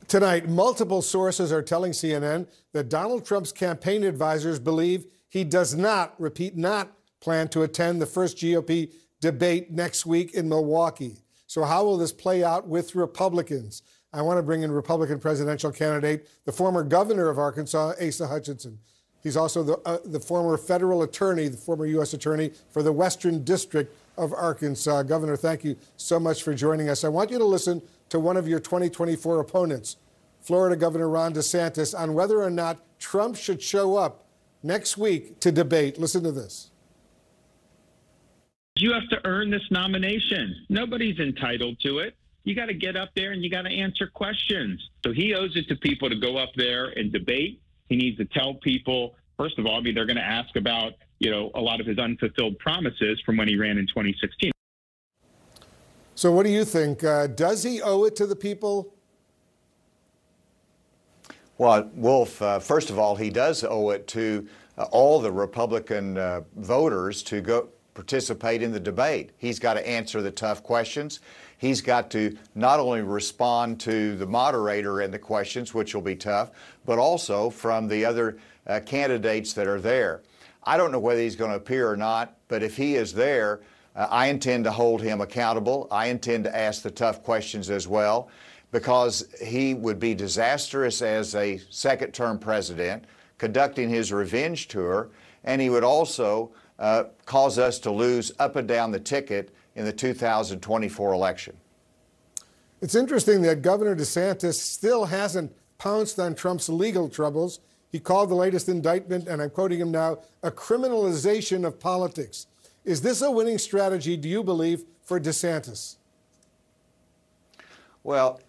Tonight, multiple sources are telling CNN that Donald Trump's campaign advisors believe he does not, repeat, not plan to attend the first GOP debate next week in Milwaukee. So how will this play out with Republicans? I want to bring in Republican presidential candidate, the former governor of Arkansas, Asa Hutchinson. He's also the former federal attorney, the former U.S. attorney for the Western District of Arkansas. Governor, thank you so much for joining us. I want you to listen to one of your 2024 opponents, Florida Governor Ron DeSantis, on whether or not Trump should show up next week to debate. Listen to this. You have to earn this nomination. Nobody's entitled to it. You got to get up there and you got to answer questions. So he owes it to people to go up there and debate. He needs to tell people, first of all, they're going to ask about, a lot of his unfulfilled promises from when he ran in 2016. So what do you think? Does he owe it to the people? Well, Wolf, first of all, he does owe it to all the Republican voters to go participate in the debate. He's got to answer the tough questions. He's got to not only respond to the moderator and the questions, which will be tough, but also from the other candidates that are there. I don't know whether he's going to appear or not, but if he is there, I intend to hold him accountable. I intend to ask the tough questions as well, because he would be disastrous as a second-term president, conducting his revenge tour, and he would also cause us to lose up and down the ticket in the 2024 election. It's interesting that Governor DeSantis still hasn't pounced on Trump's legal troubles. He called the latest indictment, and I'm quoting him now, a criminalization of politics. Is this a winning strategy, do you believe, for DeSantis? Well,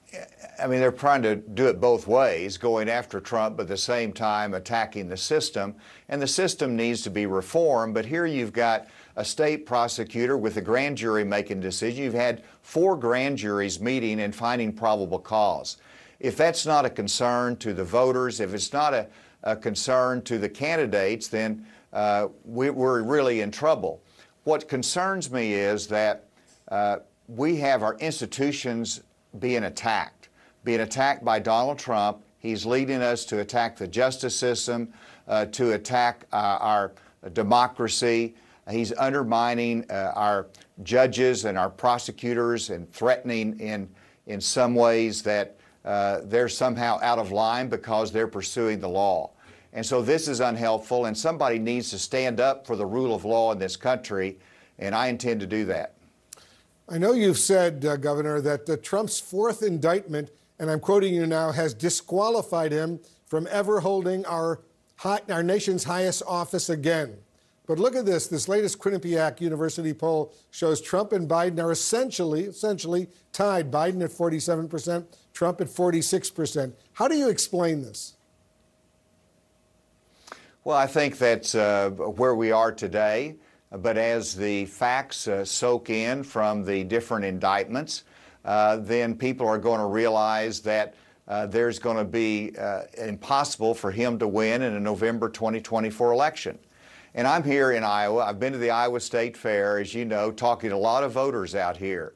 they're trying to do it both ways, going after Trump, but at the same time attacking the system. And the system needs to be reformed. But here you've got a state prosecutor with a grand jury making decisions. You've had 4 grand juries meeting and finding probable cause. If that's not a concern to the voters, if it's not a concern to the candidates, then we're really in trouble. What concerns me is that we have our institutions being attacked by Donald Trump. He's leading us to attack the justice system, to attack our democracy. He's undermining our judges and our prosecutors and threatening in some ways that they're somehow out of line because they're pursuing the law. And so this is unhelpful, and somebody needs to stand up for the rule of law in this country, and I intend to do that. I know you've said, Governor, that Trump's 4th indictment, and I'm quoting you now, has disqualified him from ever holding our nation's highest office again. But look at this. This latest Quinnipiac University poll shows Trump and Biden are essentially tied. Biden at 47%, Trump at 46%. How do you explain this? Well, I think that's where we are today. But as the facts soak in from the different indictments, then people are going to realize that there's going to be impossible for him to win in a November 2024 election. And I'm here in Iowa. I've been to the Iowa State Fair, as you know, talking to a lot of voters out here.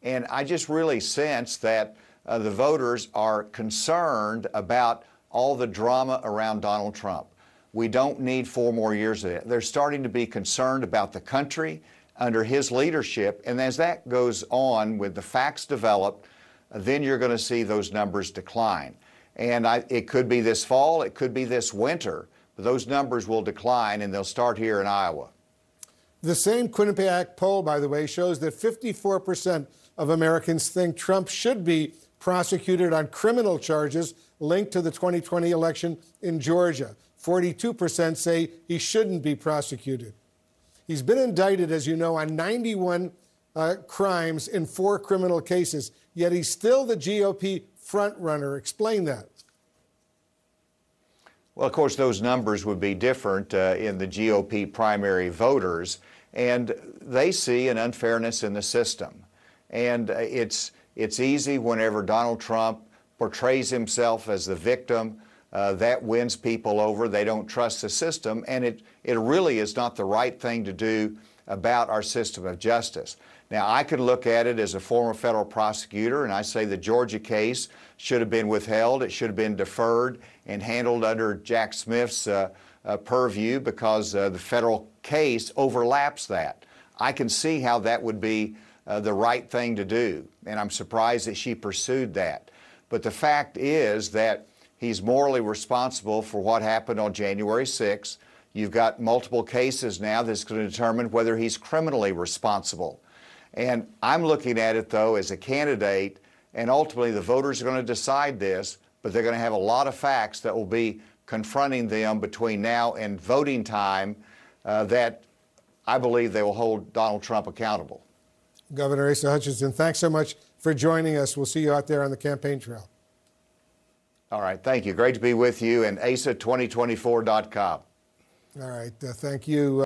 And I just really sense that the voters are concerned about all the drama around Donald Trump. We don't need 4 more years of it. They're starting to be concerned about the country under his leadership. And as that goes on, with the facts developed, then you're going to see those numbers decline. And it could be this fall, it could be this winter, but those numbers will decline, and they'll start here in Iowa. The same Quinnipiac poll, by the way, shows that 54% of Americans think Trump should be prosecuted on criminal charges linked to the 2020 election in Georgia. 42% say he shouldn't be prosecuted. He's been indicted, as you know, on 91 crimes in 4 criminal cases, yet he's still the GOP frontrunner. Explain that. Well, of course, those numbers would be different in the GOP primary voters, and they see an unfairness in the system. And it's easy whenever Donald Trump portrays himself as the victim. That wins people over. They don't trust the system, and it really is not the right thing to do about our system of justice. Now, I could look at it as a former federal prosecutor, and I say the Georgia case should have been withheld. It should have been deferred and handled under Jack Smith's purview, because the federal case overlaps that. I can see how that would be the right thing to do, and I'm surprised that she pursued that. But the fact is that he's morally responsible for what happened on January 6th. You've got multiple cases now that's going to determine whether he's criminally responsible. And I'm looking at it, though, as a candidate, and ultimately the voters are going to decide this, but they're going to have a lot of facts that will be confronting them between now and voting time that I believe they will hold Donald Trump accountable. Governor Asa Hutchinson, thanks so much for joining us. We'll see you out there on the campaign trail. All right, thank you. Great to be with you, and asa2024.com. All right, thank you.